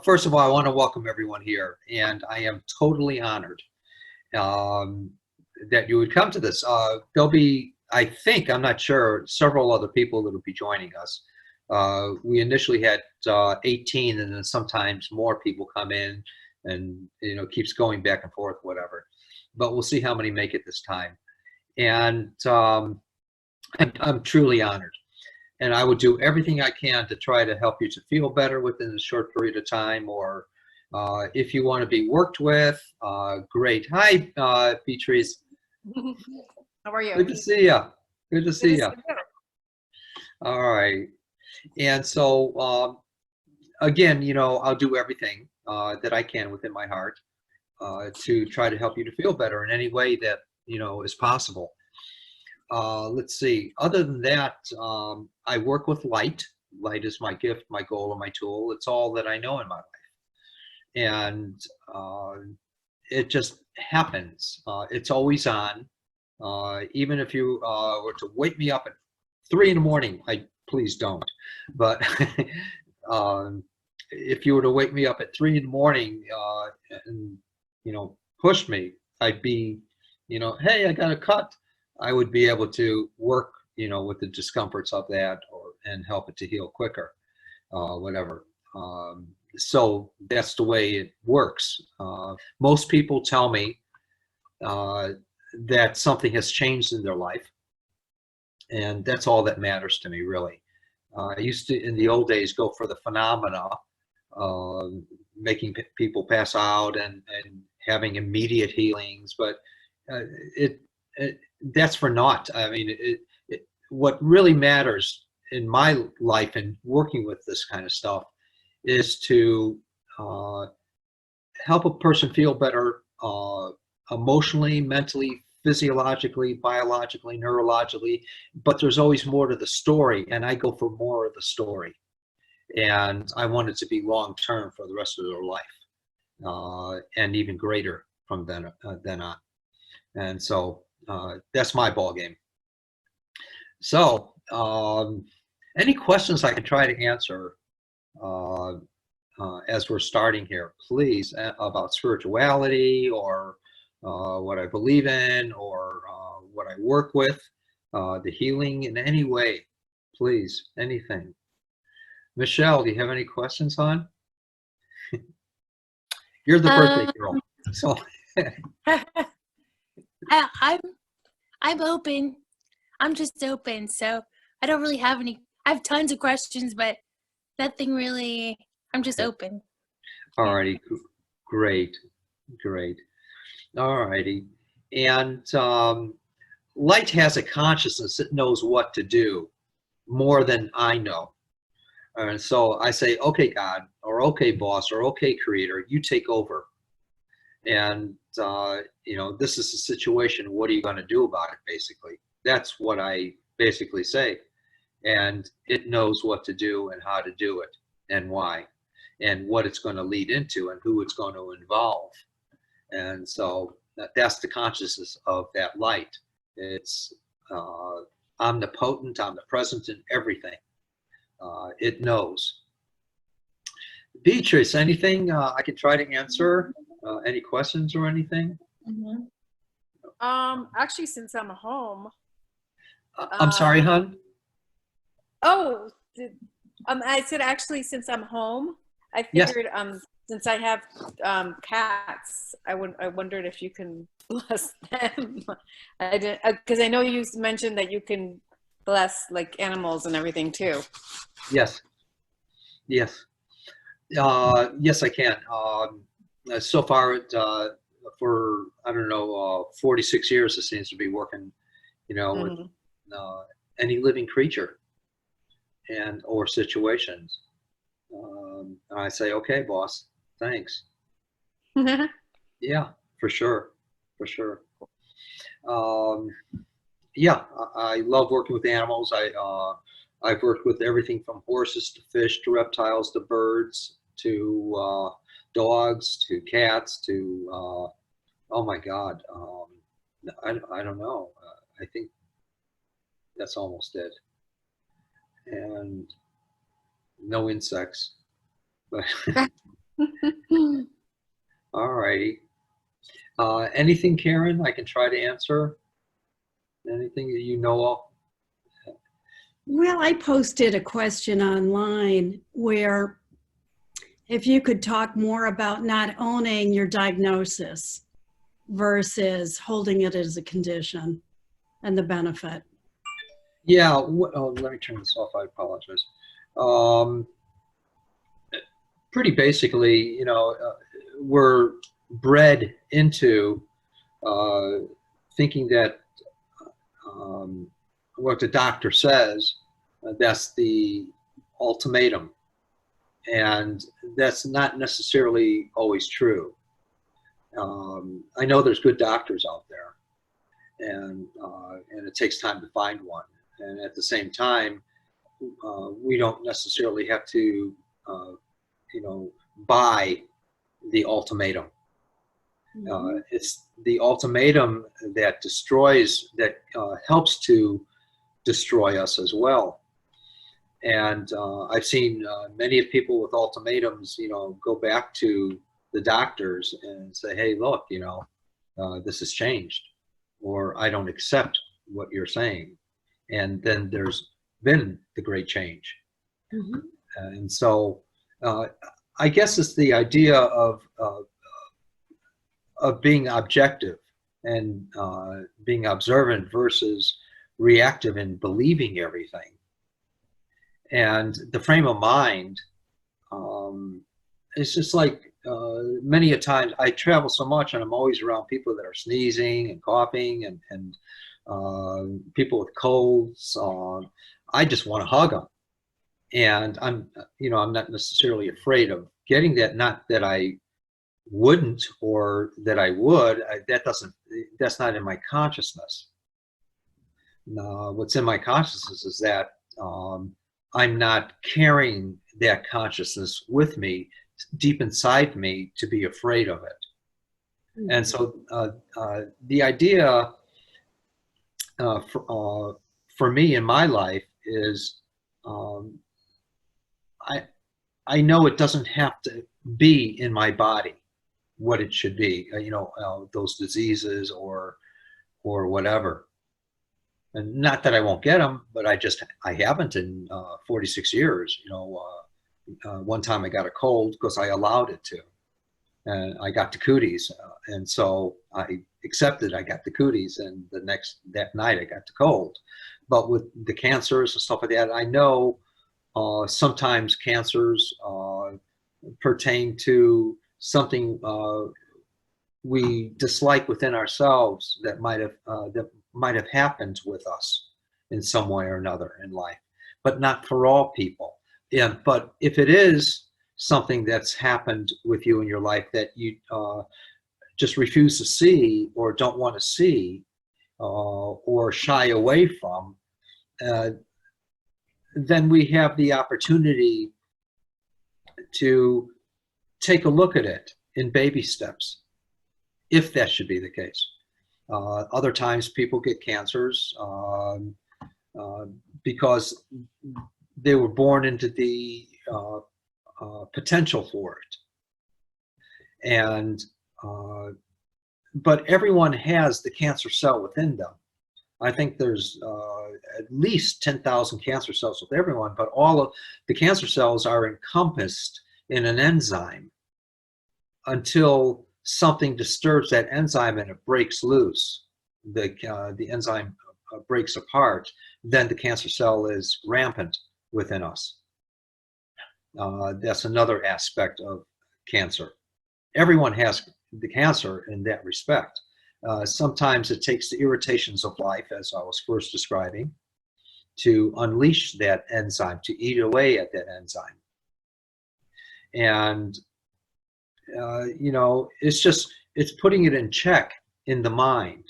First of all, I want to welcome everyone here, and I am totally honored um, that you would come to this. There'll be, I think, I'm not sure, several other people that will be joining us. We initially had 18, and then sometimes more people come in, and keeps going back and forth, whatever. But we'll see how many make it this time. And I'm truly honored. And I would do everything I can to try to help you to feel better within a short period of time. Or if you want to be worked with, great. Hi, Beatrice. How are you? Good to see you. Good to see Good to you. see you. All right. And so, again, I'll do everything that I can within my heart to try to help you to feel better in any way that, is possible. Let's see. Other than that, I work with light. Light is my gift, my goal, and my tool. It's all that I know in my life. And it just happens. It's always on. Even if you were to wake me up at 3 in the morning, please don't. But if you were to wake me up at 3 in the morning and push me, I'd be, hey, I got a cut. I would be able to work, with the discomforts of that, and help it to heal quicker, whatever. So that's the way it works. Most people tell me that something has changed in their life, and that's all that matters to me, really. I used to, in the old days, go for the phenomena, making people pass out and having immediate healings, but it that's for naught. I mean, what really matters in my life and working with this kind of stuff is to help a person feel better emotionally, mentally, physiologically, biologically, neurologically. But there's always more to the story, and I go for more of the story. And I want it to be long term for the rest of their life, and even greater from then on. And so that's my ball game. So, any questions I can try to answer as we're starting here, please, about spirituality, or what I believe in, or what I work with, the healing in any way, please, anything. Michelle, do you have any questions, hon? You're the birthday girl, so. I'm open. I'm just open, so I don't really have any. I have tons of questions, but nothing really. I'm just open. All righty, great. All righty, and light has a consciousness that knows what to do more than I know. And so I say, okay, God, or okay, boss, or okay, creator, you take over. And this is the situation. What are you going to do about it? Basically, that's what I basically say. And it knows what to do and how to do it and why, and what it's going to lead into and who it's going to involve. And so that's the consciousness of that light. It's omnipotent, omnipresent in everything. It knows. Beatrice, anything I can try to answer? Any questions or anything? Actually, since I'm home. I'm sorry, hon? Oh, I said actually, since I'm home, I figured since I have cats, I wondered if you can bless them. I didn't, because I know you mentioned that you can bless like animals and everything too. Yes. Yes, I can. So far, for, I don't know, 46 years, it seems to be working, with any living creature or situations. And I say, okay, boss, thanks. Yeah, for sure. Yeah, I love working with animals. I've worked with everything from horses to fish to reptiles to birds to dogs to cats to oh my God, I don't know. I think that's almost it. And no insects. But all righty. Anything, Karen, I can try to answer? Anything that you know of? Well, I posted a question online where if you could talk more about not owning your diagnosis versus holding it as a condition and the benefit. Yeah, let me turn this off. I apologize. Pretty basically, you know, we're bred into thinking that what the doctor says, that's the ultimatum. And that's not necessarily always true. I know there's good doctors out there, and it takes time to find one. And at the same time, we don't necessarily have to, you know, buy the ultimatum. It's the ultimatum that destroys, that helps to destroy us as well. And I've seen many of people with ultimatums, you know, go back to the doctors and say, hey, look, you know, this has changed, or I don't accept what you're saying. And then there's been the great change. And so I guess it's the idea of being objective and being observant versus reactive and believing everything. And the frame of mind, it's just like many a times I travel so much and I'm always around people that are sneezing and coughing and people with colds. I just want to hug them. And I'm not necessarily afraid of getting that. Not that I wouldn't or that I would. That's not in my consciousness. What's in my consciousness is that I'm not carrying that consciousness with me deep inside me to be afraid of it. And so the idea for me in my life is I know it doesn't have to be in my body what it should be, those diseases or whatever. And not that I won't get them, but I haven't in 46 years. One time I got a cold because I allowed it to, and I got the cooties, and so I accepted I got the cooties, and that night I got the cold. But with the cancers and stuff like that, I know sometimes cancers pertain to something we dislike within ourselves that might have happened with us in some way or another in life, but not for all people. Yeah, but if it is something that's happened with you in your life that you just refuse to see or don't want to see or shy away from, then we have the opportunity to take a look at it in baby steps, if that should be the case. Other times people get cancers because they were born into the potential for it. And but everyone has the cancer cell within them. I think there's at least 10,000 cancer cells with everyone, but all of the cancer cells are encompassed in an enzyme until something disturbs that enzyme and it breaks loose. The enzyme breaks apart, then the cancer cell is rampant within us. That's another aspect of cancer. Everyone has the cancer in that respect. Sometimes it takes the irritations of life, as I was first describing, to unleash that enzyme, to eat away at that enzyme. And it's putting it in check in the mind,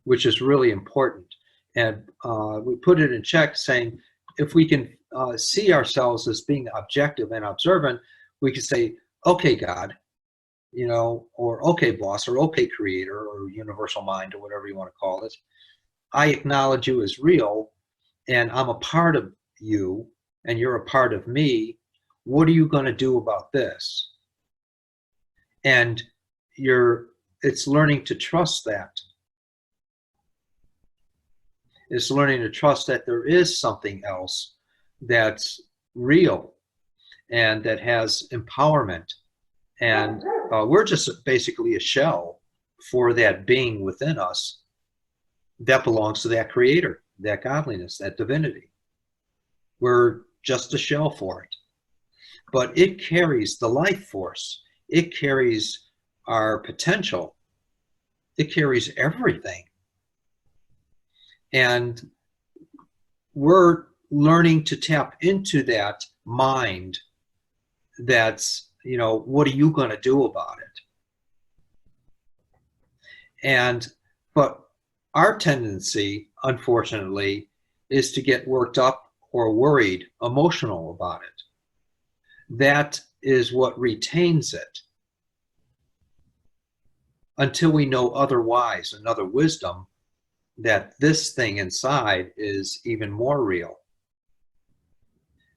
which is really important. And we put it in check saying, if we can see ourselves as being objective and observant, we can say, okay, God, or okay, boss, or okay, creator, or universal mind, or whatever you want to call it. I acknowledge you as real, and I'm a part of you, and you're a part of me, what are you going to do about this? And it's learning to trust that. It's learning to trust that there is something else that's real and that has empowerment. And we're just basically a shell for that being within us that belongs to that creator, that godliness, that divinity. We're just a shell for it. But it carries the life force. It carries our potential. It carries everything. And we're learning to tap into that mind that's, what are you going to do about it? But our tendency, unfortunately, is to get worked up or worried, emotional about it. That is what retains it until we know otherwise, another wisdom, that this thing inside is even more real.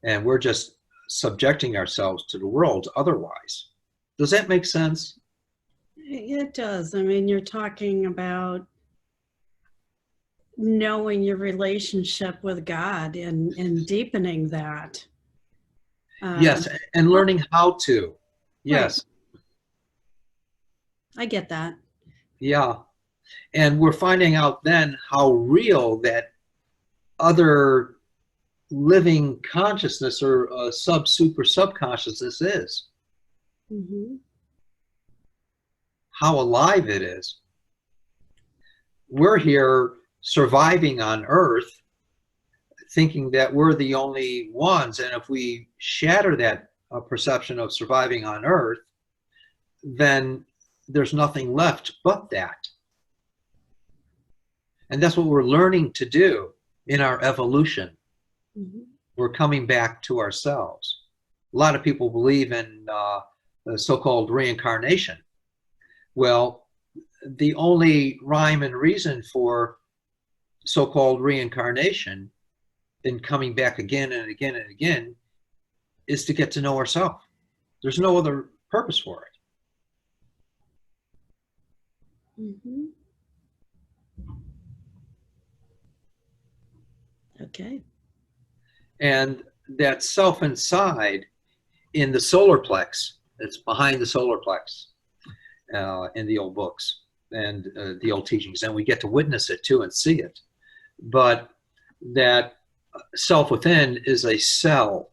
And we're just subjecting ourselves to the world otherwise. Does that make sense? It does. I mean, you're talking about knowing your relationship with God and deepening that. Yes, and learning how to. Yes. I get that. Yeah. And we're finding out then how real that other living consciousness or super subconsciousness is. Mm-hmm. How alive it is. We're here surviving on Earth, thinking that we're the only ones. And if we shatter that perception of surviving on Earth, then there's nothing left but that. And that's what we're learning to do in our evolution. Mm-hmm. We're coming back to ourselves. A lot of people believe in the so-called reincarnation. Well, the only rhyme and reason for so-called reincarnation and coming back again and again and again is to get to know ourselves. There's no other purpose for it. Mm-hmm. Okay. And that self inside in the solar plex, it's behind the solar plex in the old books and the old teachings, and we get to witness it too and see it. But that self within is a cell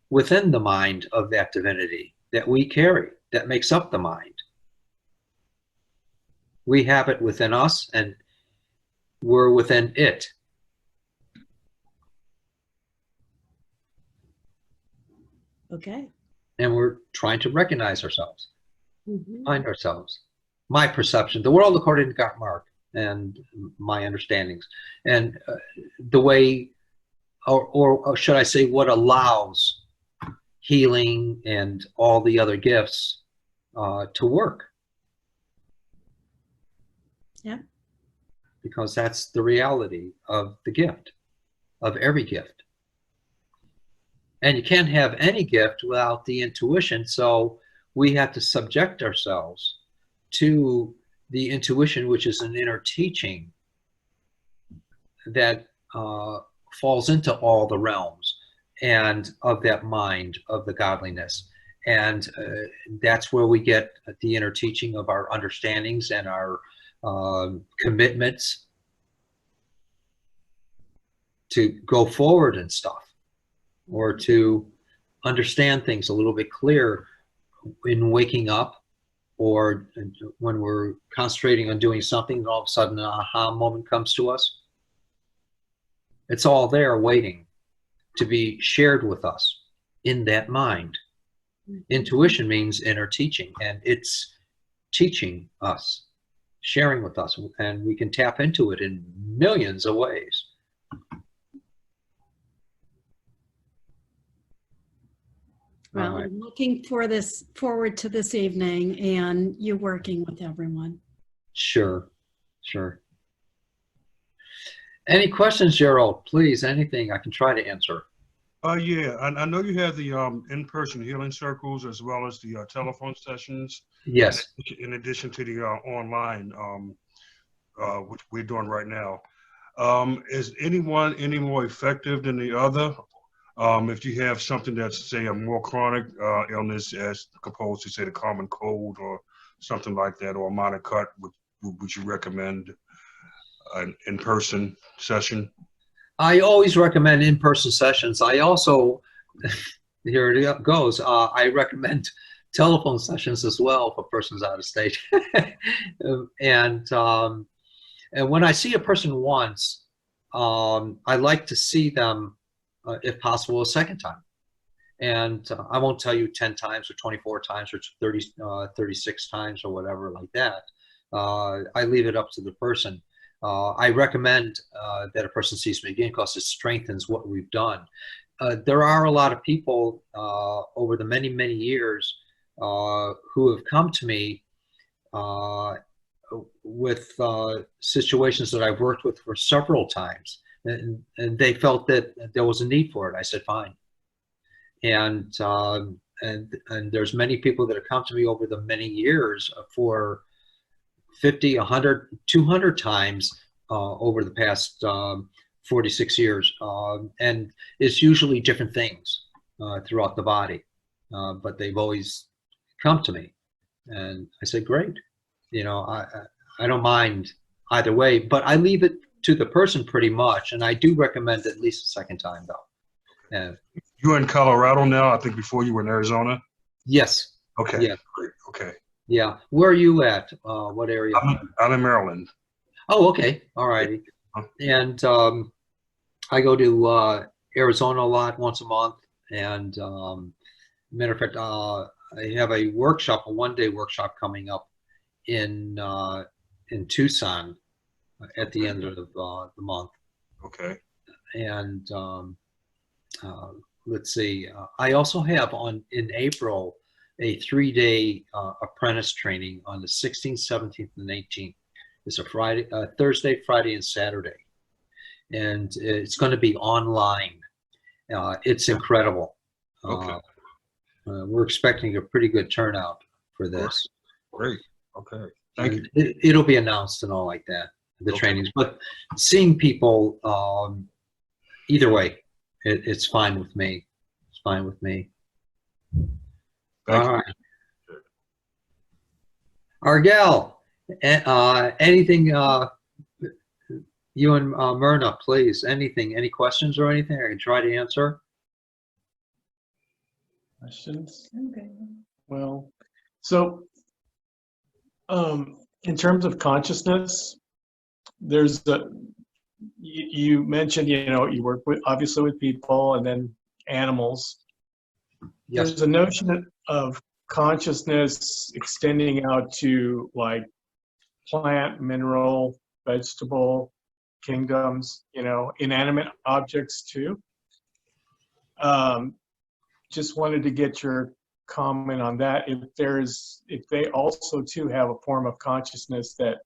within the mind of that divinity that we carry, that makes up the mind. We have it within us and we're within it. Okay. And we're trying to recognize ourselves, Mm-hmm. find ourselves. My perception, the world according to Gottmark and my understandings, and the way, or should I say, what allows healing and all the other gifts to work. Yeah. Because that's the reality of the gift, of every gift. And you can't have any gift without the intuition, so we have to subject ourselves to the intuition, which is an inner teaching that falls into all the realms and of that mind of the godliness. And that's where we get the inner teaching of our understandings and our commitments to go forward and stuff, or to understand things a little bit clearer in waking up, or when we're concentrating on doing something and all of a sudden an aha moment comes to us. It's all there waiting to be shared with us in that mind. Intuition means inner teaching, and it's teaching us, sharing with us, and we can tap into it in millions of ways. Well, I'm looking forward to this evening and you working with everyone. Sure, sure. Any questions, Gerald? Please, anything I can try to answer. Yeah, I know you have the in-person healing circles as well as the telephone sessions, Yes. in addition to the online, which we're doing right now. Is anyone any more effective than the other? If you have something that's, say, a more chronic illness as opposed to, say, the common cold or something like that, or a minor cut, would you recommend an in-person session? I always recommend in-person sessions. I also, here it goes, I recommend telephone sessions as well for persons out of state. and and when I see a person once, I like to see them, if possible, a second time. And I won't tell you 10 times or 24 times or 36 times or whatever like that. I leave it up to the person. I recommend that a person sees me again because it strengthens what we've done. There are a lot of people over the many, many years who have come to me with situations that I've worked with for several times, and they felt that there was a need for it. I said, fine. And there's many people that have come to me over the many years for 50, 100, 200 times over the past 46 years. And it's usually different things throughout the body. But they've always come to me. And I said, great. You know, I don't mind either way, but I leave it to the person pretty much. And I do recommend at least a second time, though. You're in Colorado now? I think before you were in Arizona? Yes. Okay, Yeah. great, okay. Yeah. Where are you at? What area? I'm in Maryland. Oh, okay. All righty. And I go to Arizona a lot, once a month. And matter of fact, I have a workshop, a one-day workshop coming up in Tucson at the end of the month. Okay. And let's see. I also have in April a 3-day apprentice training on the 16th, 17th, and 18th. It's a Thursday, Friday, and Saturday, and it's going to be online. It's incredible. Okay. We're expecting a pretty good turnout for this. Great. Okay. Thank you. It'll be announced and all like that, the trainings. But seeing people, either way, it's fine with me. It's fine with me. Thank All you. right. Argel, anything, you and Myrna, please, anything, any questions or anything I can try to answer? Questions? Okay. Well, so in terms of consciousness, there's you mentioned, you know, you work with obviously with people and then animals. Yes. There's a notion of consciousness extending out to like plant, mineral, vegetable kingdoms, you know, inanimate objects too. Just wanted to get your comment on that. If they also too have a form of consciousness that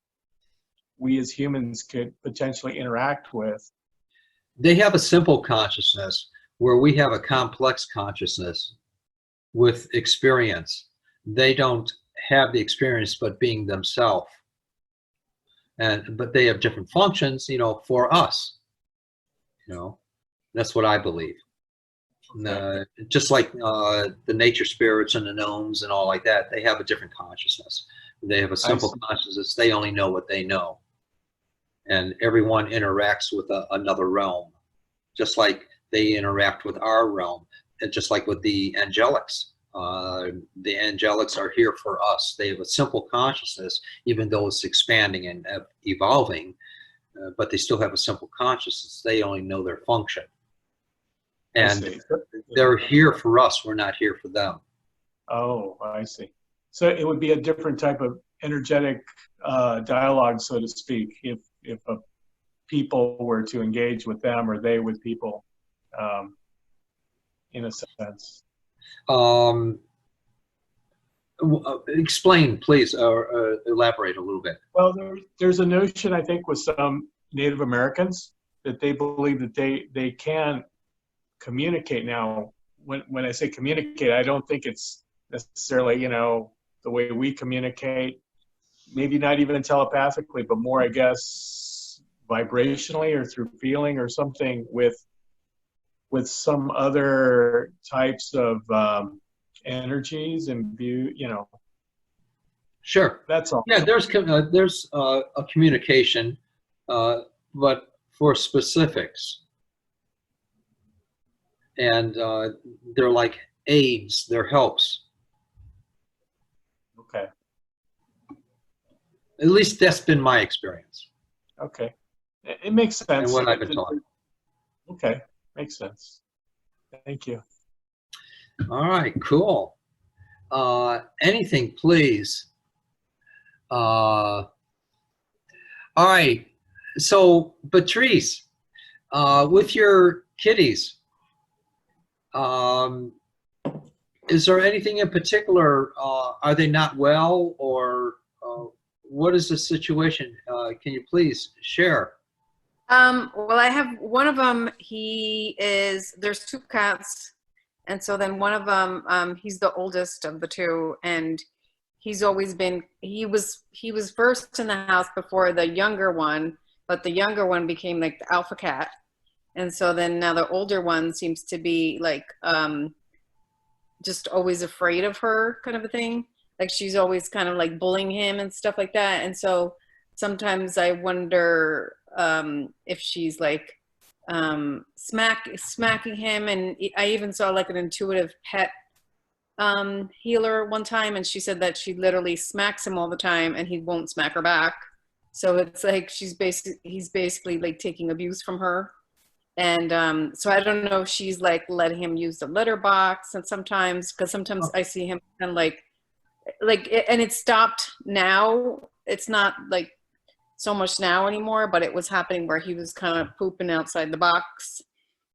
we as humans could potentially interact with. They have a simple consciousness where we have a complex consciousness with experience. They don't have the experience but being themselves. But they have different functions, you know, for us. You know, that's what I believe. Just like the nature spirits and the gnomes and all like that, they have a different consciousness. They have a simple consciousness. They only know what they know. And everyone interacts with another realm, just like they interact with our realm, and just like with the angelics. The angelics are here for us. They have a simple consciousness, even though it's expanding and evolving, but they still have a simple consciousness. They only know their function. And they're here for us. We're not here for them. Oh, I see. So it would be a different type of energetic dialogue, so to speak, if a people were to engage with them or they with people, in a sense. Explain, please, or elaborate a little bit. Well, there's a notion, I think, with some Native Americans that they believe that they can communicate. Now, when I say communicate, I don't think it's necessarily, the way we communicate, maybe not even telepathically, but more, I guess, vibrationally or through feeling or something with some other types of energies and view, Sure. that's all. Yeah, there's a communication, but for specifics. And they're like aids, they're helps. Okay. At least that's been my experience Okay. It makes sense. and what I've been taught. Okay. Makes sense. Thank you. All right, cool. Anything, please. All right. So, Patrice, with your kitties, is there anything in particular? Are they not well, or what is the situation? Can you please share? Well, I have one of them. There's two cats. And so then one of them, he's the oldest of the two, and he's always been, he was first in the house before the younger one, but the younger one became like the alpha cat. And so then now the older one seems to be like, just always afraid of her kind of a thing. Like she's always kind of like bullying him and stuff like that. And so sometimes I wonder if she's like smacking him. And I even saw like an intuitive pet healer one time, and she said that she literally smacks him all the time and he won't smack her back. So it's like he's basically like taking abuse from her. And so I don't know if she's like letting him use the litter box, and sometimes, because sometimes I see him kind of like and it stopped now. It's not like so much now anymore, but it was happening where he was kind of pooping outside the box.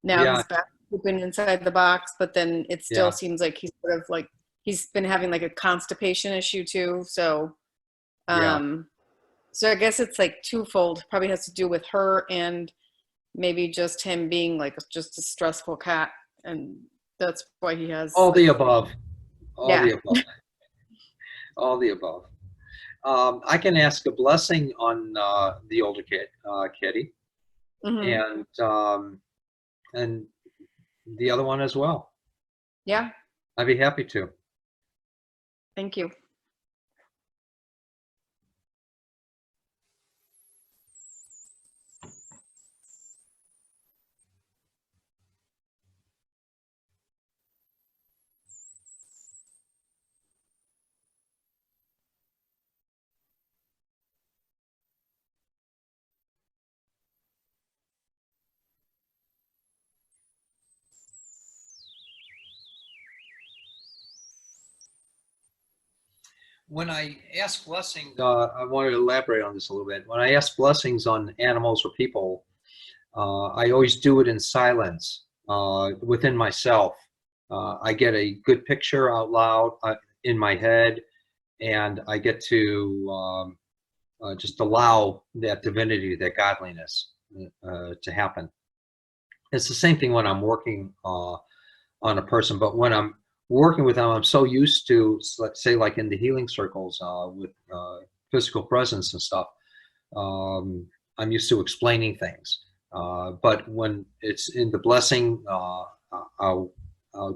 Now Yeah. he's back pooping inside the box, but then it still Yeah. seems like he's sort of like, he's been having like a constipation issue too. So, so I guess it's like twofold. Probably has to do with her and maybe just him being like just a stressful cat, and that's why he has All the above. All Yeah. the above. All the above. I can ask a blessing on the older kitty, Mhm. and the other one as well. Yeah, I'd be happy to. thank you. When I ask blessings, I want to elaborate on this a little bit. When I ask blessings on animals or people, I always do it in silence within myself. I get a good picture out loud in my head, and I get to just allow that divinity, that godliness to happen. It's the same thing when I'm working on a person, but when I'm working with them, I'm so used to, let's say, like in the healing circles with physical presence and stuff, I'm used to explaining things. But when it's in the blessing, I'll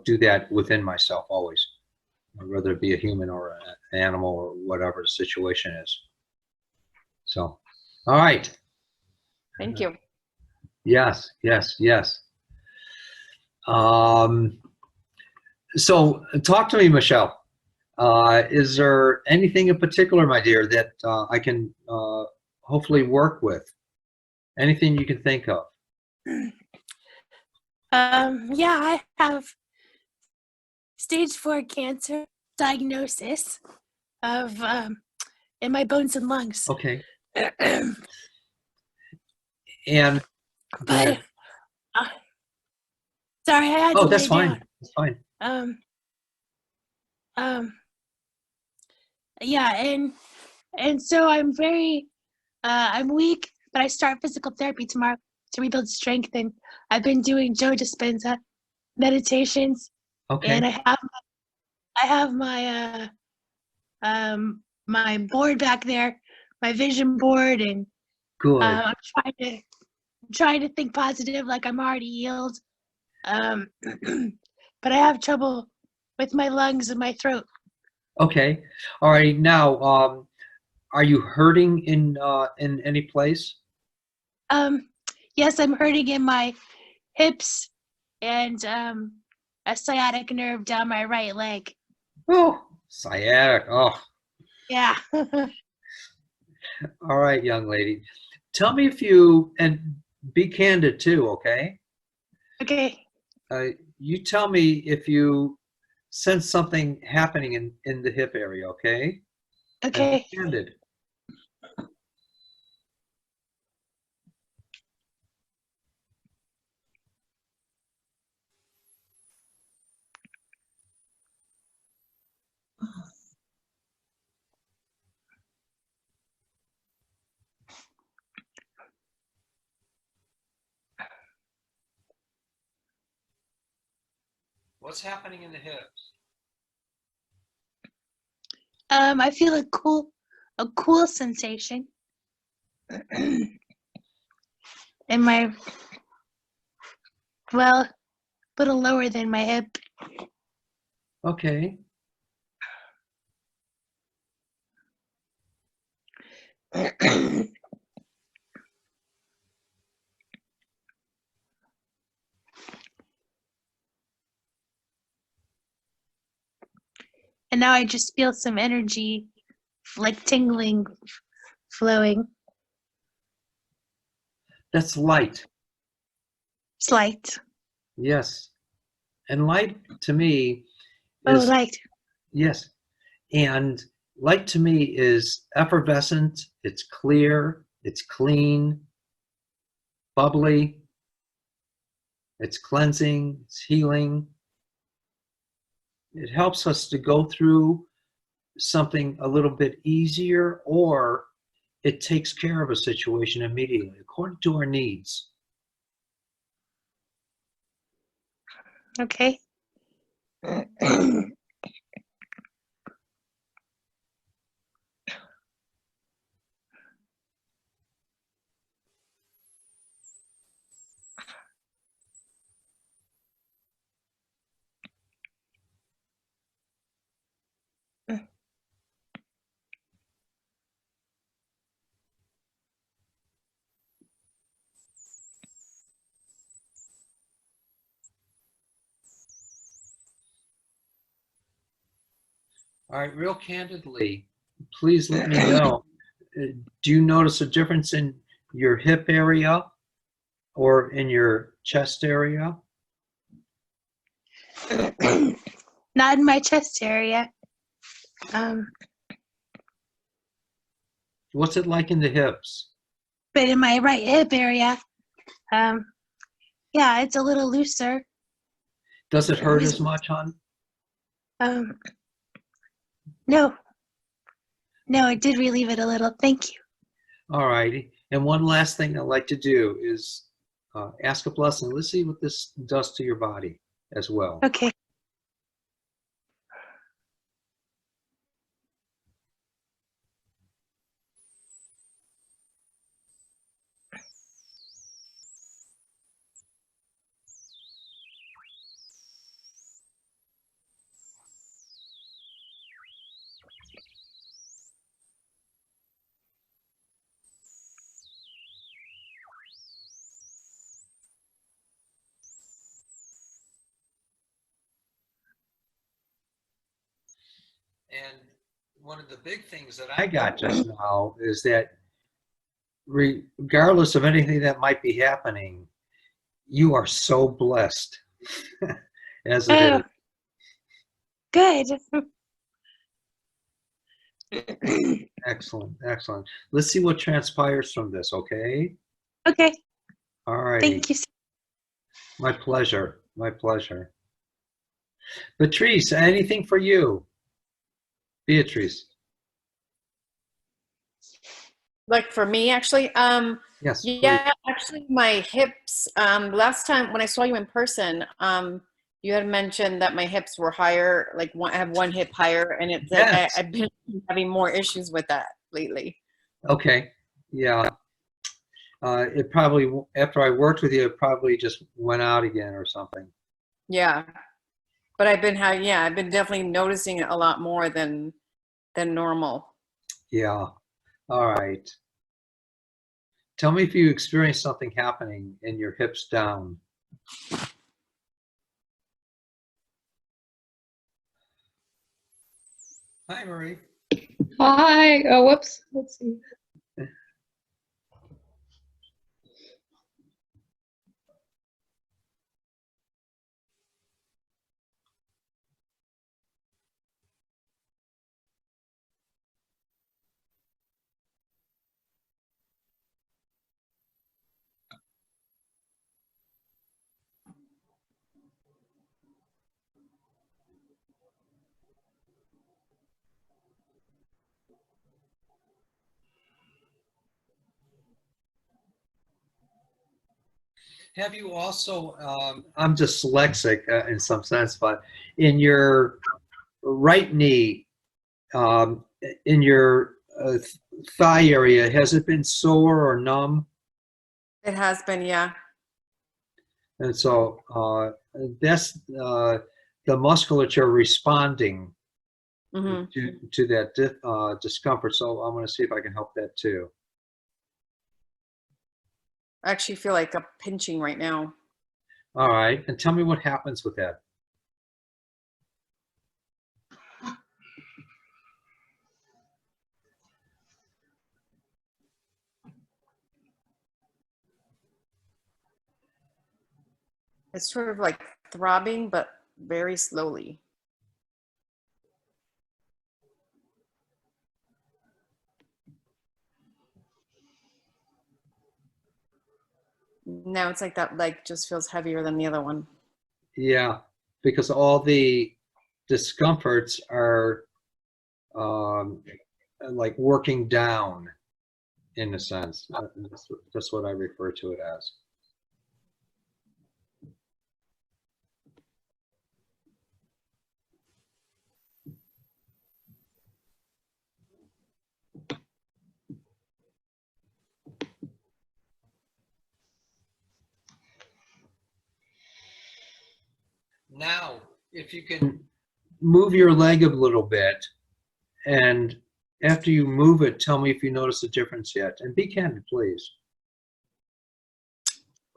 do that within myself always, whether it be a human or an animal or whatever the situation is. So, all right. Thank you. Yes, yes, yes. So talk to me, Michelle. Is there anything in particular, my dear, that I can hopefully work with? Anything you can think of? Yeah, I have stage 4 cancer diagnosis of in my bones and lungs. Okay. And But sorry, I had to that's lay fine. down. That's fine. Yeah, and so I'm very I'm weak, but I start physical therapy tomorrow to rebuild strength, and I've been doing Joe Dispenza meditations, Okay, and I have my board back there, my vision board, and good. I'm trying to think positive, like I'm already healed. Um, but I have trouble with my lungs and my throat. Okay. All right. Now, are you hurting in any place? Um, yes, I'm hurting in my hips and a sciatic nerve down my right leg. Oh, sciatic. Oh, Yeah. all right, young lady. Tell me if you, and be candid too, okay? Okay. You tell me if you sense something happening in the hip area, okay? And be Okay. candid. What's happening in the hips? I feel a cool sensation in my, well, a little lower than my hip. Okay. And now I just feel some energy, like tingling, flowing. That's light. Slight. Yes. And light to me Oh, is, light. yes. And light to me is effervescent, it's clear, it's clean, bubbly, it's cleansing, it's healing. It helps us to go through something a little bit easier, or it takes care of a situation immediately according to our needs. Okay. All right, real candidly, please let me know. Do you notice a difference in your hip area or in your chest area? Not in my chest area. Um, What's it like in the hips? but in my right hip area, um, yeah, it's a little looser. Does it hurt as much, hon? Um, no, no, it did relieve it a little. Thank you. All righty. And one last thing I'd like to do is ask a blessing. Let's see what this does to your body as well. Okay. And one of the big things that I got just now is that regardless of anything that might be happening, you are so blessed as it Oh, is. good. Excellent, excellent. Let's see what transpires from this, okay? Okay. All right. Thank you. My pleasure, my pleasure. Patrice, anything for you? Beatrice. Like for me, actually, Yes, please. yeah, actually, my hips. Last time when I saw you in person, you had mentioned that my hips were higher, like I have one hip higher, and it's like Yes. I've been having more issues with that lately. Okay. Yeah. It probably, after I worked with you, it probably just went out again or something. Yeah, but I've been having, yeah, I've been definitely noticing it a lot more than normal. Yeah. All right. Tell me if you experience something happening in your hips down. Hi, Marie. Hi. Oh, whoops. Let's see. Have you also, I'm dyslexic in some sense, but in your right knee, in your thigh area, has it been sore or numb? It has been, yeah. And so that's the musculature responding Hmm. to that discomfort. So I'm going to see if I can help that too. I actually feel like a pinching right now. All right. And tell me what happens with that. It's sort of like throbbing, but very slowly. Now it's like that leg just feels heavier than the other one. Yeah, because all the discomforts are like working down in a sense. That's what I refer to it as. Now, if you can move your leg a little bit, and after you move it, tell me if you notice a difference yet. And be candid, please.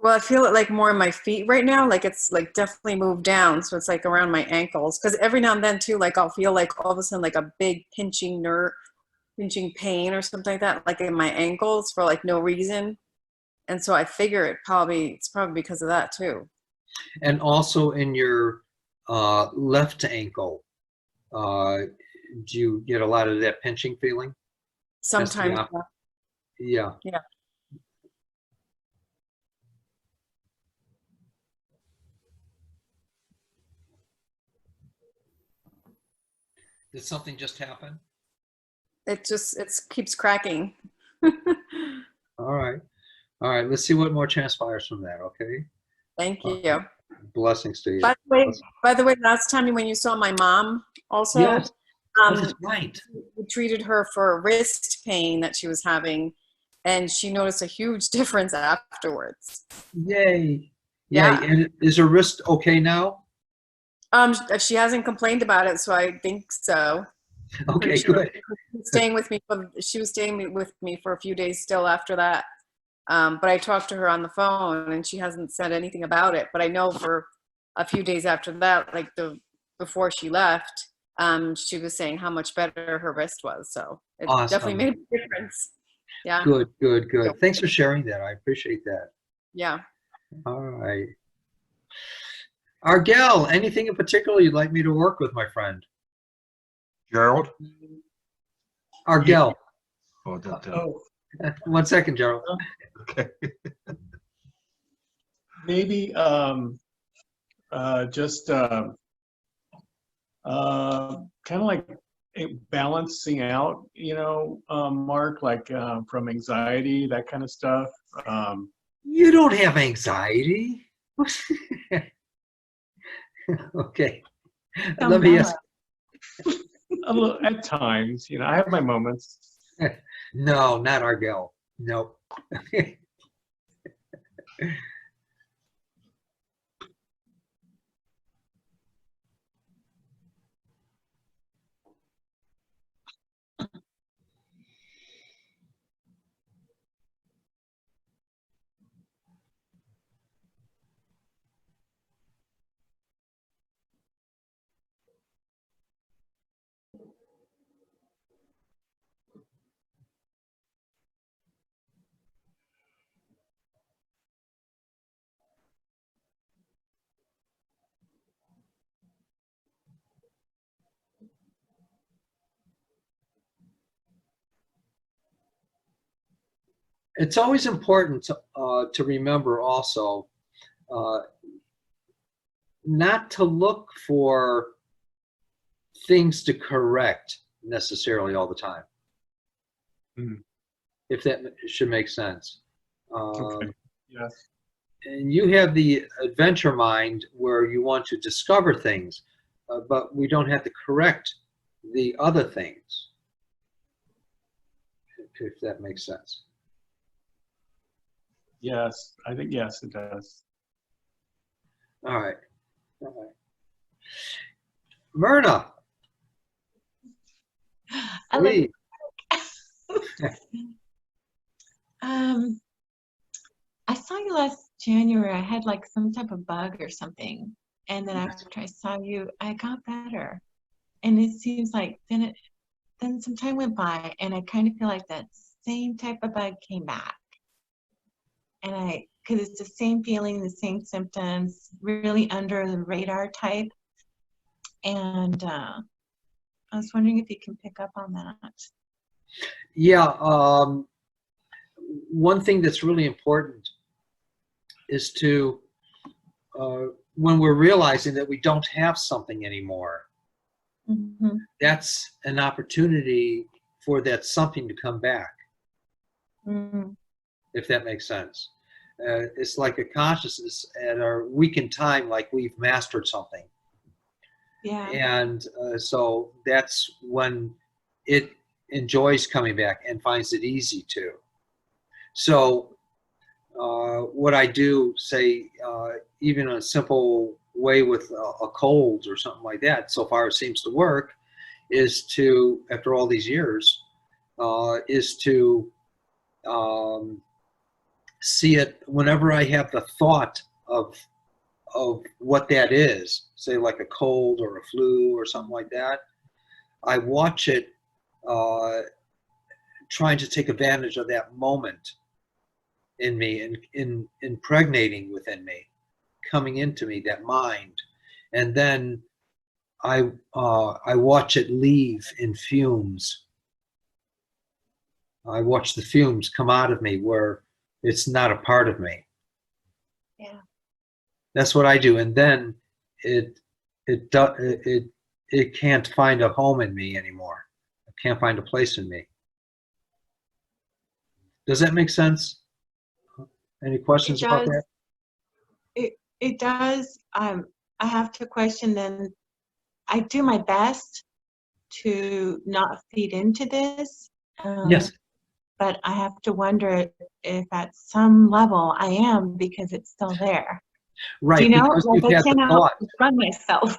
Well, I feel it like more in my feet right now. Like it's like definitely moved down. So it's like around my ankles. Because every now and then too, like I'll feel like all of a sudden like a big pinching nerve, pinching pain or something like that, like in my ankles for like no reason. And so I figure it's probably because of that too. And also in your left ankle, do you get a lot of that pinching feeling? That's the Sometimes, Yeah. yeah. Did something just happen? It keeps cracking. All right. All right. Let's see what more transpires from that. Okay. Thank you. Blessings to you. By the way, last time when you saw my mom also, Yes. That's right. we treated her for wrist pain that she was having, and she noticed a huge difference afterwards. Yay. Yeah. Yay. And is her wrist okay now? She hasn't complained about it, so I think so. Okay, Pretty sure. good. She was staying with me for a few days still after that. But I talked to her on the phone, and she hasn't said anything about it. But I know for a few days after that, like before she left, she was saying how much better her wrist was. So it definitely Awesome. made a difference. Yeah. Good, good, good. Thanks for sharing that. I appreciate that. Yeah. All right. Argel, anything in particular you'd like me to work with, my friend? Gerald? Argel. Oh, that, 1 second, Gerald. okay. Maybe just kind of like balancing out, Mark, like from anxiety, that kind of stuff. You don't have anxiety. Okay. So Let me ask. A little, at times, I have my moments. No, not Argel. Nope. It's always important to remember also uh, not to look for things to correct necessarily all the time. Mhm. If that should make sense. Okay. Yes. And you have the adventure mind where you want to discover things, but we don't have to correct the other things, if that makes sense. Yes. I think, yes, it does. All right. All right. Myrna, Hello. please. I saw you last January. I had like some type of bug or something. And then Yes. after I saw you, I got better. And it seems like then some time went by and I kind of feel like that same type of bug came back. And because it's the same feeling, the same symptoms, really under the radar type. And I was wondering if you can pick up on that. Yeah. One thing that's really important is to, when we're realizing that we don't have something anymore, Mm-hmm. that's an opportunity for that something to come back, Mm-hmm. if that makes sense. It's like a consciousness at our weakened time, like we've mastered something. Yeah. And so that's when it enjoys coming back and finds it easy to. So what I do, say, even a simple way with a cold or something like that, so far it seems to work, is to, after all these years, is to see it whenever I have the thought of what that is, say like a cold or a flu or something like that. I watch it trying to take advantage of that moment in me and impregnating within me, coming into me, that mind. And then I watch it leave in fumes. I watch the fumes come out of me where it's not a part of me. Yeah. That's what I do. And then it can't find a home in me anymore. It can't find a place in me. Does that make sense? Any questions about that? It does. I have to question then. I do my best to not feed into this. Yes. But I have to wonder if at some level I am, because it's still there. Right. Do you know? Because Like you I have the cannot thought. run myself.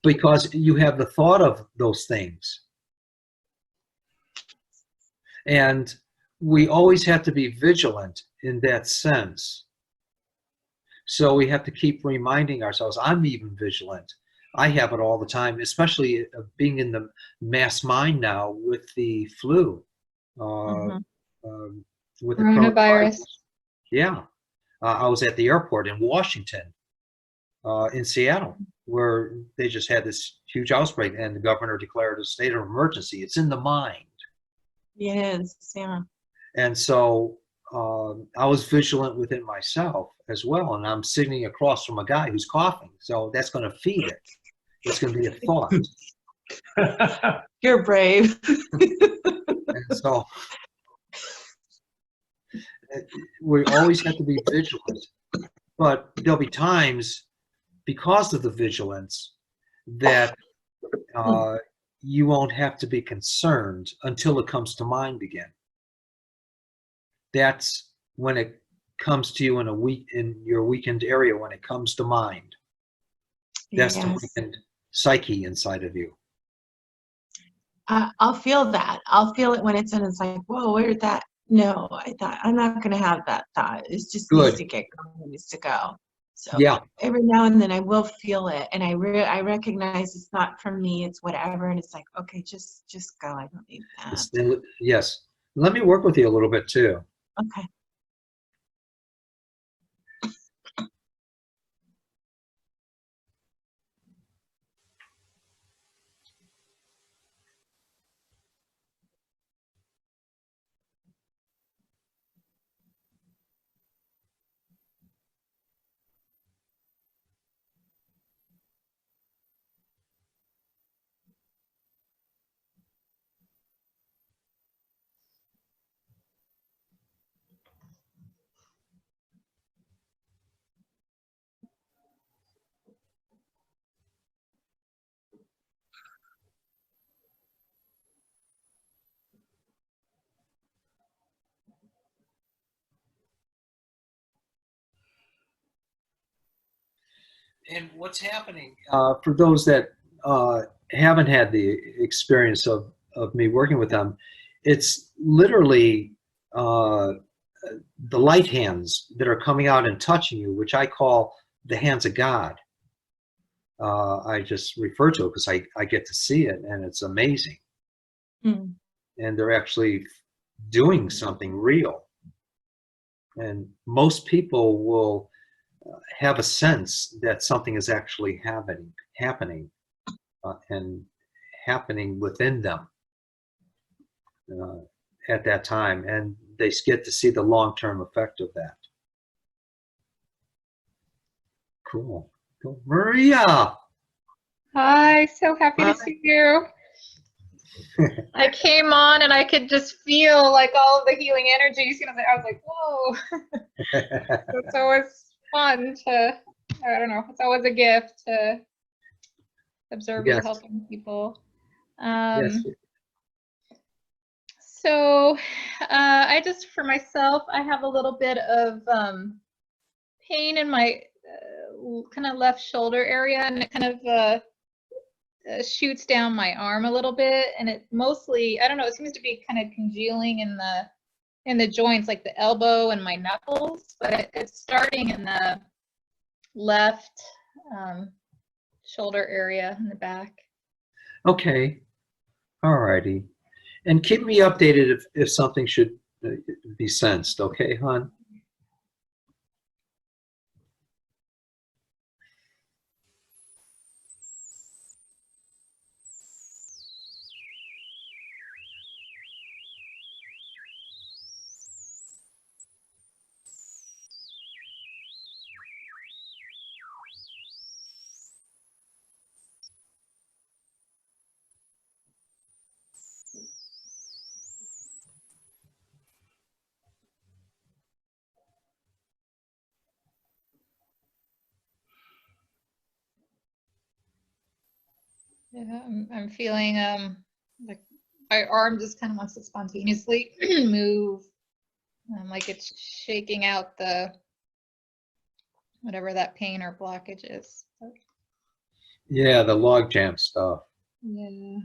Because you have the thought of those things. And we always have to be vigilant in that sense. So we have to keep reminding ourselves, I'm even vigilant. I have it all the time, especially being in the mass mind now with the flu. With the Coronavirus. Yeah. I was at the airport in Washington, in Seattle, where they just had this huge outbreak and the governor declared a state of emergency. It's in the mind. Yes, yeah. And so I was vigilant within myself as well. And I'm sitting across from a guy who's coughing. So that's going to feed it. It's going to be a thought. You're brave. And so we always have to be vigilant. But there'll be times because of the vigilance, that you won't have to be concerned until it comes to mind again. That's when it comes to you in your weakened area, when it comes to mind. That's the Yes. weakened psyche inside of you. I'll feel that. I'll feel it when it's like, whoa, where did that? No, I thought I'm not going to have that thought. It's just Good. needs to get going. It needs to go. So Yeah. every now and then I will feel it, and I recognize it's not from me. It's whatever, and it's like, okay, just go. I don't need that. Yes. Let me work with you a little bit too. Okay. And what's happening for those that haven't had the experience of me working with them, it's literally the light hands that are coming out and touching you, which I call the hands of God. I just refer to it because I get to see it, and it's amazing. Hmm. And they're actually doing something real. And most people will have a sense that something is actually happening and happening within them at that time, and they get to see the long-term effect of that. Cool. Maria. Hi, so happy Hi. to see you. I came on and I could just feel like all of the healing energies. I was like, whoa. It's always fun to, I don't know, it's always a gift to observe you Yes. helping people. Yes. So I just, for myself, I have a little bit of pain in my kind of left shoulder area, and it kind of shoots down my arm a little bit, and it mostly, I don't know, it seems to be kind of congealing in the joints, like the elbow and my knuckles, but it's starting in the left shoulder area in the back. Okay. All righty. And keep me updated if something should be sensed. Okay, hon? Yeah, I'm feeling like my arm just kind of wants to spontaneously move, like it's shaking out the whatever that pain or blockage is. Yeah, the log jam stuff. Yeah.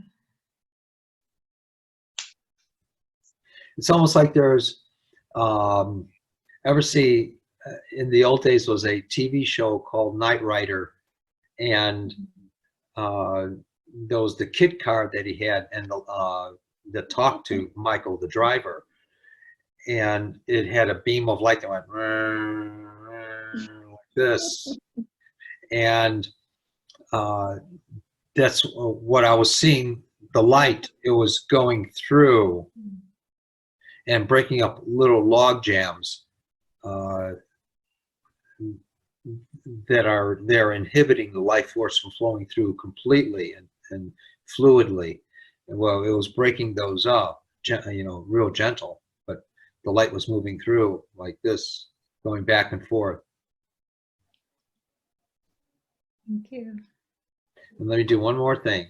It's almost like there's, ever see, in the old days was a TV show called Knight Rider, and there was the kit car that he had, and that talked to Michael, the driver, and it had a beam of light that went like this, and that's what I was seeing. The light, it was going through and breaking up little log jams that are there, inhibiting the life force from flowing through completely and fluidly. And well, it was breaking those up, real gentle, but the light was moving through like this, going back and forth. Thank you. And let me do one more thing.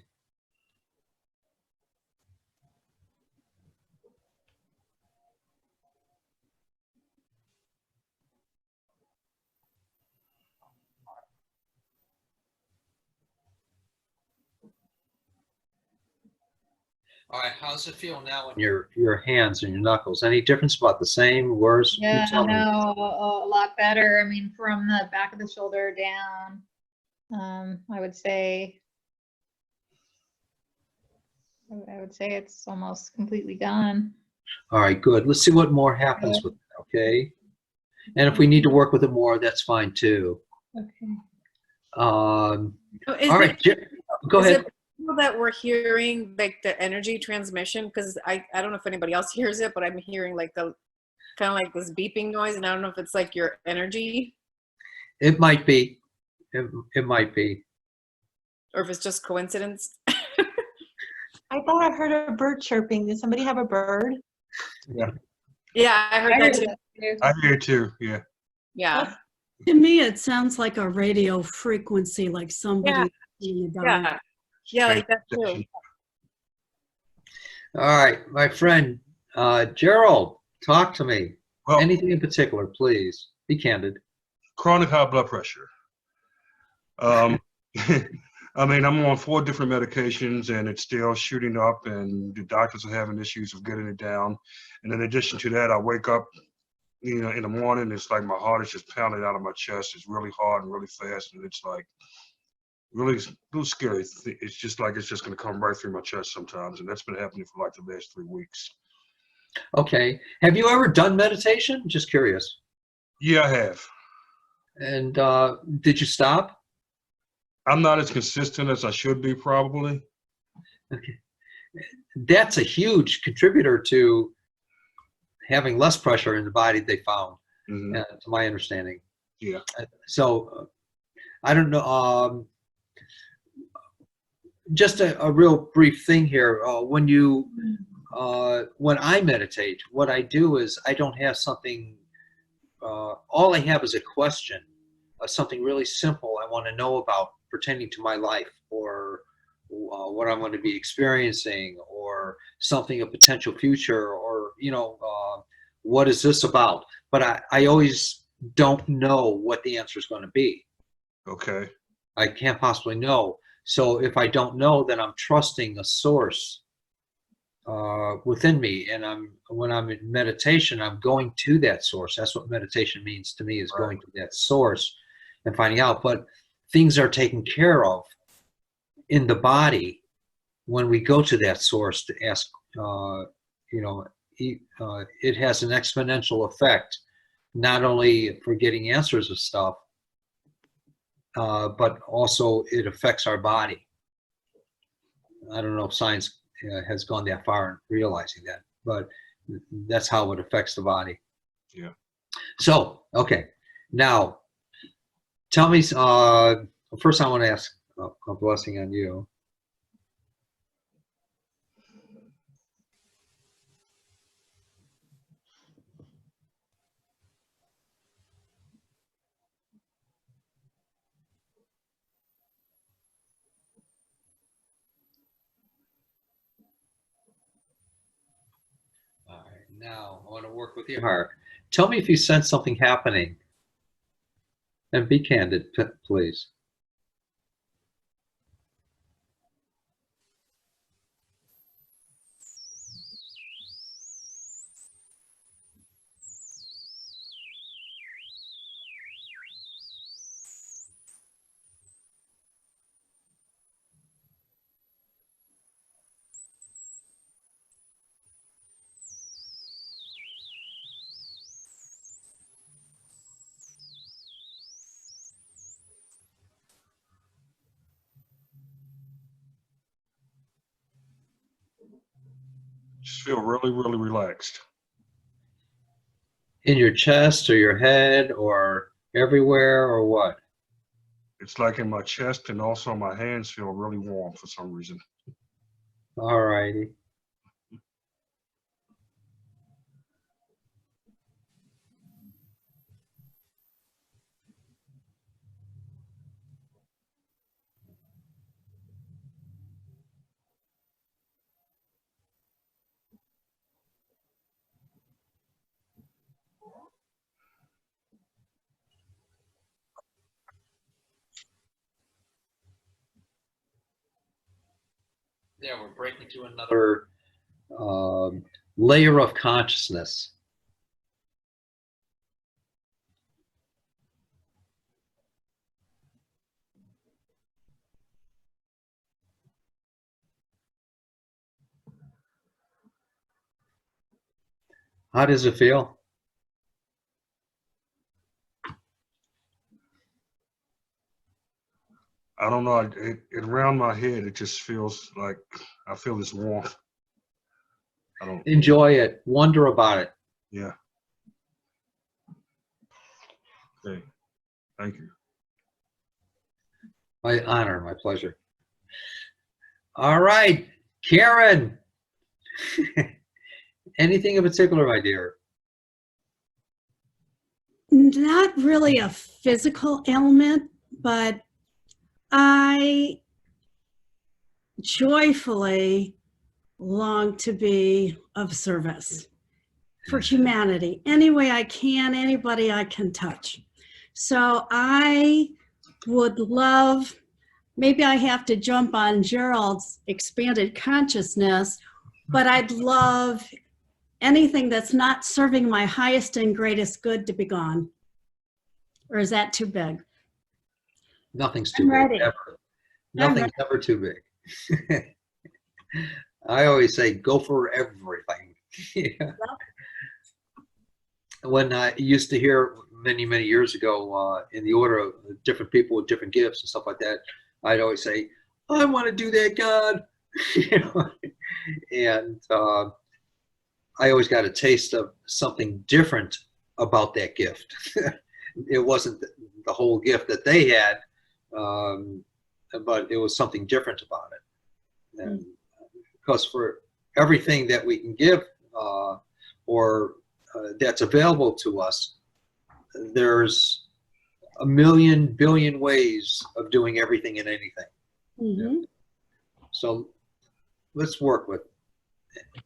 All right, how's it feel now in your hands and your knuckles? Any difference? About the same? Worse? You Yeah, tell me. no, a lot better. I mean, from the back of the shoulder down, I would say it's almost completely gone. All right, good. Let's see what more happens with it, okay? And if we need to work with it more, that's fine too. Okay. Um, So all right, go is ahead. it possible that we're hearing like the energy transmission? Because I don't know if anybody else hears it, but I'm hearing like the kind of like this beeping noise, and I don't know if it's like your energy It might be. It might be. or if it's just coincidence. I thought I heard a bird chirping. Did somebody have a bird? Yeah, I heard I that heard too. that too. I hear too, yeah. Yeah, To me, it sounds like a radio frequency, like somebody in the dark. yeah, like that too. All right, my friend Gerald, talk to me. Well, Anything in particular, please. Be candid. chronic high blood pressure. I mean, I'm on 4 different medications and it's still shooting up, and the doctors are having issues of getting it down. And in addition to that, I wake up, in the morning, it's like my heart is just pounding out of my chest. It's really hard and really fast, and it's like really a little scary. It's just like it's just going to come right through my chest sometimes, and that's been happening for like the last 3 weeks. Okay. Have you ever done meditation? Just curious. Yeah, I have. And did you stop? I'm not as consistent as I should be, probably. Okay. That's a huge contributor to having less pressure in the body, they found, Mhm. to my understanding. Yeah. So I don't know. Just a real brief thing here. When I meditate, what I do is I don't have something. All I have is a question, something really simple I want to know about pertaining to my life, or what I'm going to be experiencing, or something of potential future, or what is this about? But I always don't know what the answer is going to be. Okay. I can't possibly know. So if I don't know, then I'm trusting a source within me. And when I'm in meditation, I'm going to that source. That's what meditation means to me, is going to that source and finding out. But things are taken care of in the body when we go to that source to ask. It has an exponential effect, not only for getting answers of stuff, but also it affects our body. I don't know if science has gone that far in realizing that, but that's how it affects the body. Yeah. So, okay. Now, tell me, first I want to ask a blessing on you. All right, now I want to work with your heart. Tell me if you sense something happening. And be candid, please. Just feel really, really relaxed. In your chest or your head or everywhere, or what? It's like in my chest, and also my hands feel really warm for some reason. All righty. Yeah, we're breaking through another layer of consciousness. How does it feel? I don't know. Around my head, it just feels like I feel this warmth. I don't. Enjoy it. Wonder about it. Yeah. Okay. Thank you. My honor, my pleasure. All right, Karen. Anything in particular, my dear? Not really a physical ailment, but I joyfully long to be of service for humanity, any way I can, anybody I can touch. So I would love, maybe I have to jump on Gerald's expanded consciousness, but I'd love anything that's not serving my highest and greatest good to be gone. Or is that too big? Nothing's too I'm big. ready. Ever. Nothing's ever too big. I always say, go for everything. Yeah. When I used to hear many, many years ago in the order of different people with different gifts and stuff like that, I'd always say, I want to do that, God. You know? And I always got a taste of something different about that gift. It wasn't the whole gift that they had, but it was something different about it. And because for everything that we can give or that's available to us, there's a million billion ways of doing everything and anything. Mm-hmm. So let's work with it.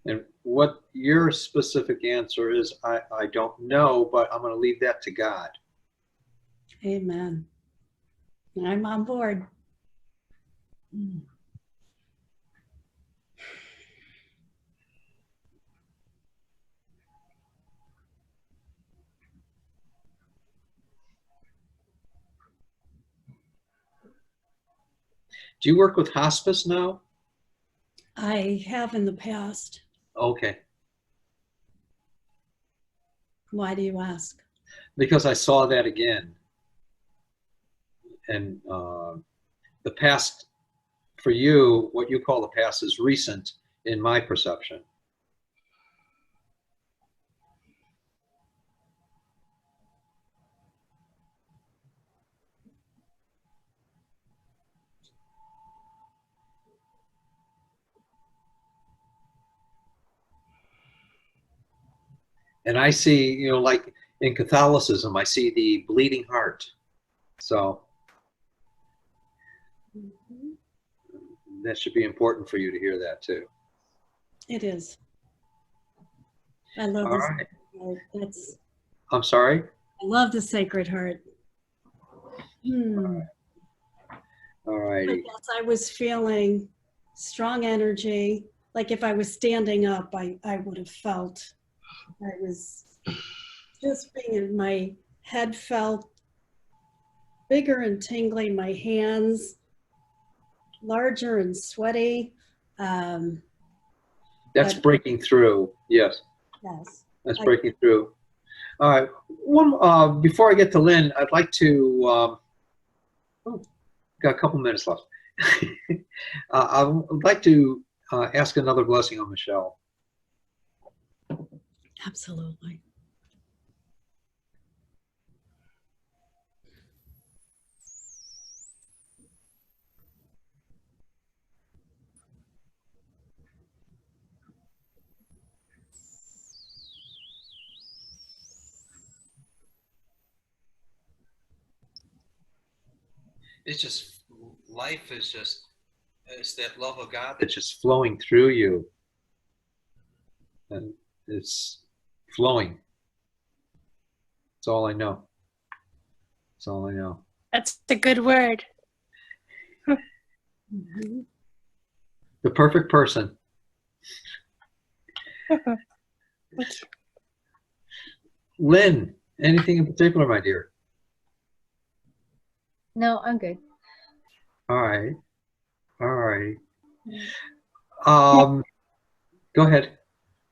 And what your specific answer is, I don't know, but I'm going to leave that to God. Amen. I'm on board. Do you work with hospice now? I have in the past. Okay. Why do you ask? Because I saw that again. And the past, for you, what you call the past is recent in my perception. And I see, you know, like in Catholicism, I see the bleeding heart. So that should be important for you to hear that too. It is. I love All this. right. That's. I'm sorry? I love the Sacred Heart. All righty. Yes, I was feeling strong energy. Like if I was standing up, I would have felt. I was just being in my head felt bigger and tingly. My hands larger and sweaty. That's but- breaking through. Yes, Yes. that's breaking through. All right. One before I get to Lynn, I'd like to. Got a couple minutes left. I would like to ask another blessing on Michelle. Absolutely. it's just, life is just, it's that love of God that's just flowing through you. And it's flowing. That's all I know. That's all I know. That's a good word. The perfect person. Lynn, anything in particular, my dear? No, I'm good. All right. All right. Go ahead.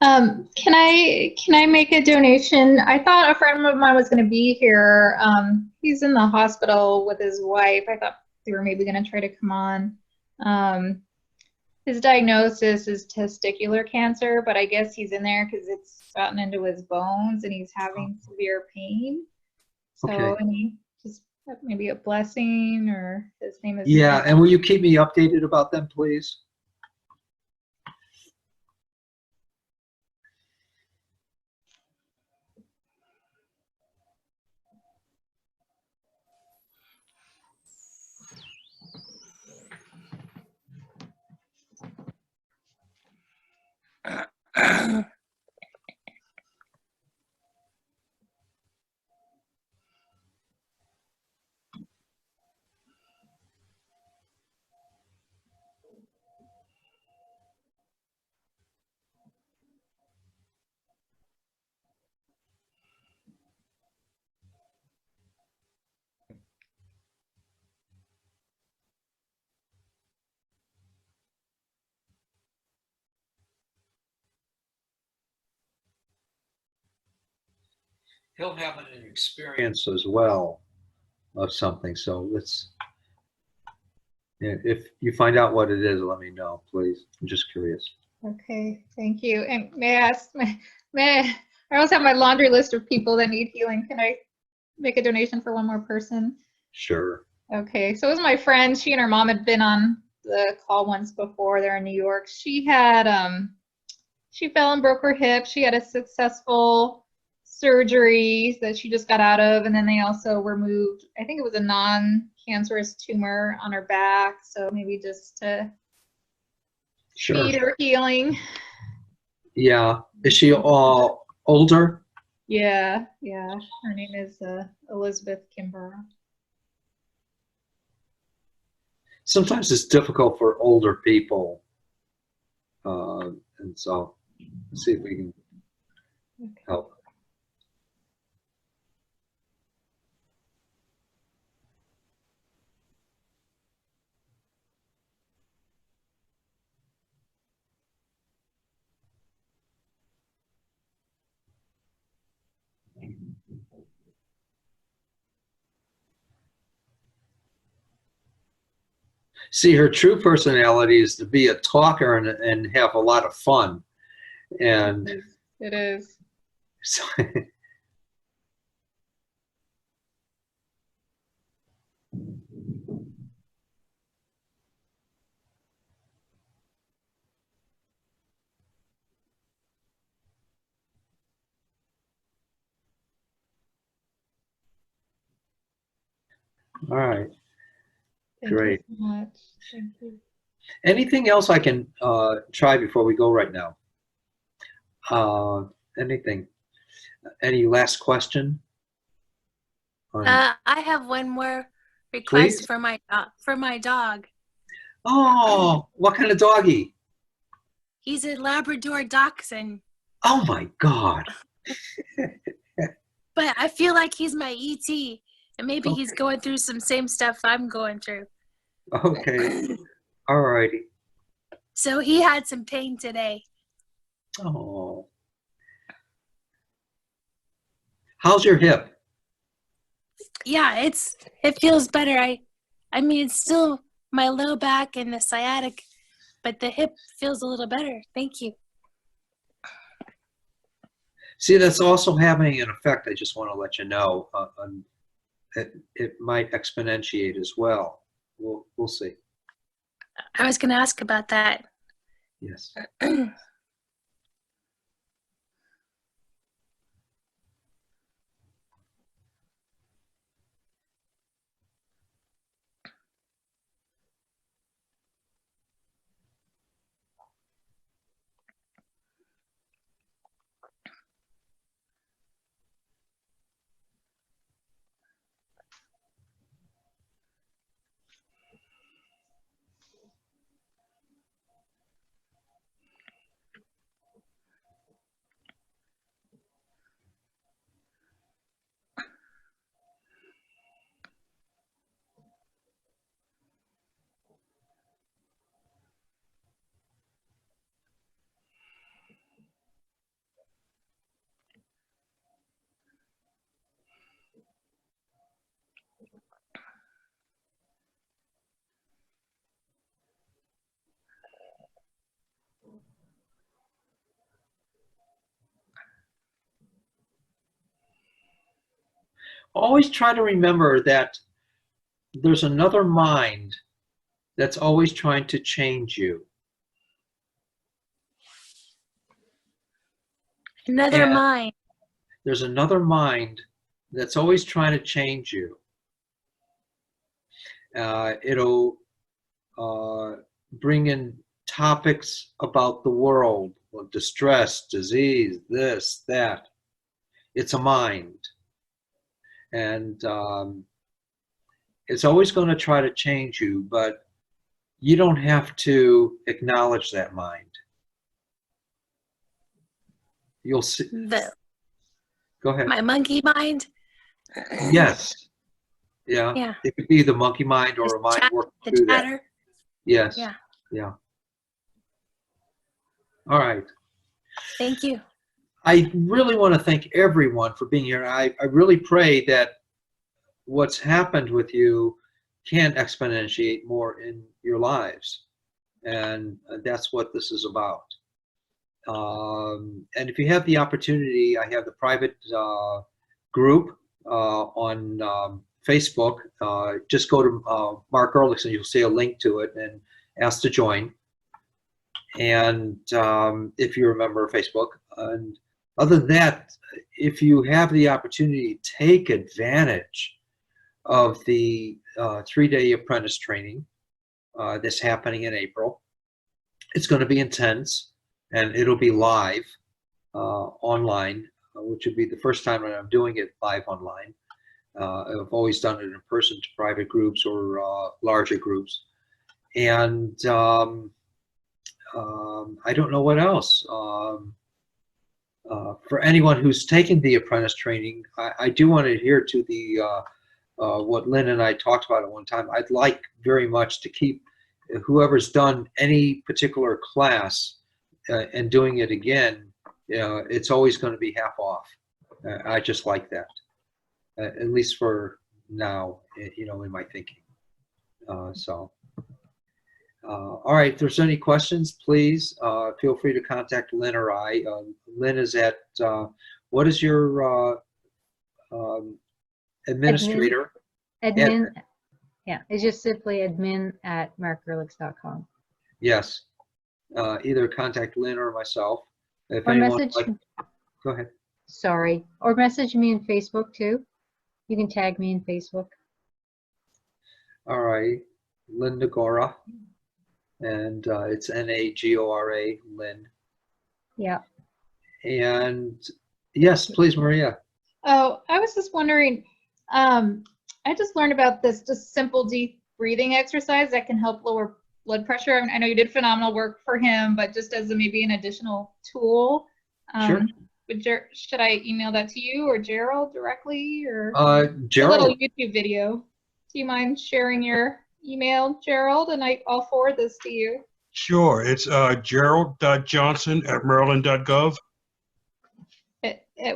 Can I make a donation? I thought a friend of mine was going to be here. He's in the hospital with his wife. I thought they were maybe going to try to come on. His diagnosis is testicular cancer, but I guess he's in there because it's gotten into his bones and he's having severe pain. So Okay. any, just maybe a blessing, or his name is. Yeah, and will you keep me updated about them, please? He'll have an experience as well of something. So let's, yeah, if you find out what it is, let me know, please. I'm just curious. Okay, thank you. And may I ask, I also have my laundry list of people that need healing. Can I make a donation for one more person? Sure. Okay, so it was my friend. She and her mom had been on the call once before. They're in New York. She had, she fell and broke her hip. She had a successful surgery that she just got out of, and then they also removed, I think it was a non-cancerous tumor on her back. So maybe just to Sure. speed her healing. Yeah. Is she older? Yeah, yeah. Her name is Elizabeth Kimber. Sometimes it's difficult for older people. And so let's see if we can help. See, her true personality is to be a talker and have a lot of fun. And It is. so, all right. Thank Great. you so much. Thank you. Anything else I can try before we go right now? Anything? Any last question? I have one more Please? request for my dog. Oh, what kind of doggy? He's a Labrador Dachshund, Oh my God. but I feel like he's my ET, and maybe he's Okay. going through some same stuff I'm going through. Okay. All righty. So he had some pain today. Oh. How's your hip? Yeah, it feels better. I mean, it's still my low back and the sciatic, but the hip feels a little better. Thank you. See, that's also having an effect. I just want to let you know. It might exponentiate as well. We'll see. I was going to ask about that. Yes. always try to remember that there's another mind that's always trying to change you. Another And mind. there's another mind that's always trying to change you. It'll bring in topics about the world, distress, disease, this, that. It's a mind. And it's always going to try to change you, but you don't have to acknowledge that mind. You'll see. Go ahead. My monkey mind. Yes. Yeah. Yeah. It could be the monkey mind or a mind working The through that. chatter. Yes. Yeah. Yeah. All right. Thank you. I really want to thank everyone for being here. I really pray that what's happened with you can exponentiate more in your lives. And that's what this is about. And if you have the opportunity, I have the private group on Facebook. Just go to Mark Ehrlichs and you'll see a link to it and ask to join. And if you remember Facebook. And other than that, if you have the opportunity, take advantage of the 3-day apprentice training that's happening in April. It's going to be intense, and it'll be live online, which would be the first time that I'm doing it live online. I've always done it in person to private groups or larger groups. And I don't know what else. For anyone who's taken the apprentice training, I do want to adhere to the what Lynn and I talked about at one time. I'd like very much to keep whoever's done any particular class and doing it again, it's always going to be half off. I just like that, at least for now, in my thinking. All right, if there's any questions, please feel free to contact Lynn or I. Lynn is at, what is your administrator? Admin, yeah, it's just simply admin@markehrlichs.com. Yes, either contact Lynn or myself. If Or anyone message, go ahead. sorry, or message me in Facebook too. You can tag me in Facebook. All right, Lynn Nagora, and it's Nagora, Lynn. Yeah. And yes, please, Maria. Oh, I was just wondering, I just learned about this just simple deep breathing exercise that can help lower blood pressure. I mean, I know you did phenomenal work for him, but just as maybe an additional tool. Sure. Should I email that to you or Gerald directly, or Gerald. a little YouTube video? Do you mind sharing your email, Gerald, and I'll forward this to you? Sure. It's gerald.johnson@maryland.gov.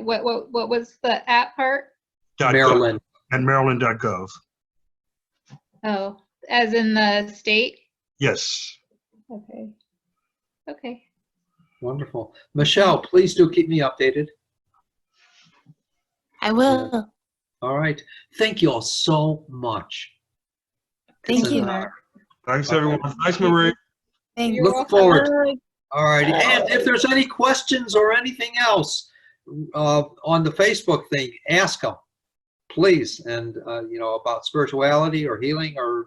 What was the at part? Maryland. And maryland.gov. Oh, as in the state? Yes. Okay. Okay. Wonderful. Michelle, please do keep me updated. I will. All right. Thank you all so much. Thank It's you. an honor. Thanks, everyone. Thanks, Marie. Thank You're you. Look welcome. forward. All righty. And if there's any questions or anything else on the Facebook thing, ask them, please. And, about spirituality or healing or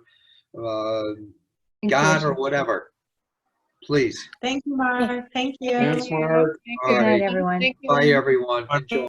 God or whatever. Please. Thank you, Mark. Thank you. Thanks, Mark. Thank All you. right. Good night, everyone. Thank you. Bye, everyone. Bye. Enjoy.